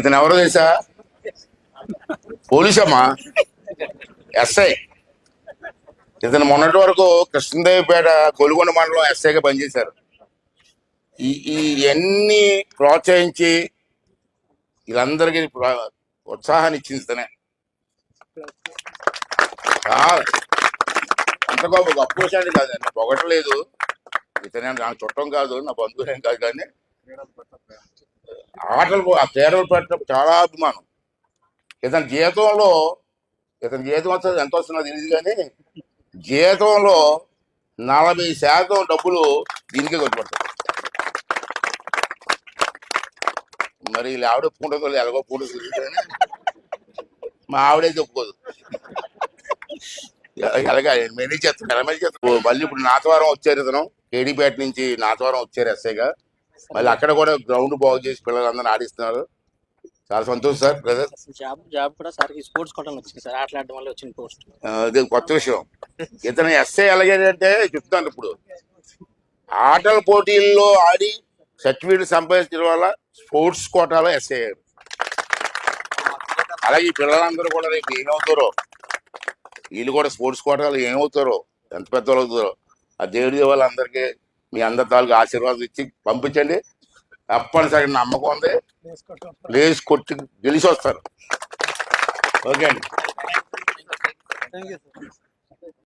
ఇతను ఎవరో తెలుసా? పోలీస్ అమ్మా, ఎస్ఐ. ఇతను మొన్నటి వరకు కృష్ణదేవిపేట కొలుగొండ మండలం ఎస్ఐగా పనిచేశారు. ఇవన్నీ ప్రోత్సహించి వీళ్ళందరికీ ఉత్సాహాన్ని ఇచ్చింది ఇతనే. అంత గొప్ప విషయాన్ని కాదండి, పొగటలేదు. ఇతనే నా చుట్టం కాదు, నా బంధువులేం కాదు, కానీ ఆటలు క్రీడలు పెట్టడం చాలా అభిమానం. ఇతని జీవితం వస్తుంది, ఎంత వస్తుందో తెలియదు, కానీ జీవితంలో 40% డబ్బులు దీనికే ఖర్చు పడతాయి. మరి వీళ్ళు ఆవిడ ఒప్పుకుంటుందో ఎలాగో ఒప్పుకుంటుంది, కానీ మా ఆవిడైతే ఒప్పుకోదు. అలాగే మేనేజ్ చేస్తాను. మళ్ళీ ఇప్పుడు నాతవారం వచ్చారు, ఇతను కేడీపేట నుంచి నాతవారం వచ్చారు ఎస్ఐగా. మళ్ళీ అక్కడ కూడా గ్రౌండ్ బాగు చేసి పిల్లలందరూ ఆడిస్తున్నారు. చాలా సంతోషం సార్. బ్రదర్ జాబ్ కూడా సార్ స్పోర్ట్స్ కోటాలో వచ్చింది సార్, ఆటలాడడం వల్ల వచ్చిన పోస్ట్. అది కొత్త విషయం. ఇతను ఎస్ఐ ఎలాగంటే చెప్తాను, ఇప్పుడు ఆటల పోటీల్లో ఆడి సర్టిఫికేట్ సంపాదించడం వల్ల స్పోర్ట్స్ కోటాలో ఎస్ఐ అయ్యారు. అలాగే ఈ పిల్లలందరూ కూడా రేపు ఏమవుతారో, వీళ్ళు కూడా స్పోర్ట్స్ కోటాలో ఏమవుతారో, ఎంత పెద్ద అవుతారో ఆ దేవుడి వాళ్ళందరికీ మీ అందరి తాలూకు ఆశీర్వాదం ఇచ్చి పంపించండి. తప్పనిసరిగా నమ్మకం ఉంది, ప్లేస్ కొట్టి గెలిచి వస్తారు. ఓకే అండి.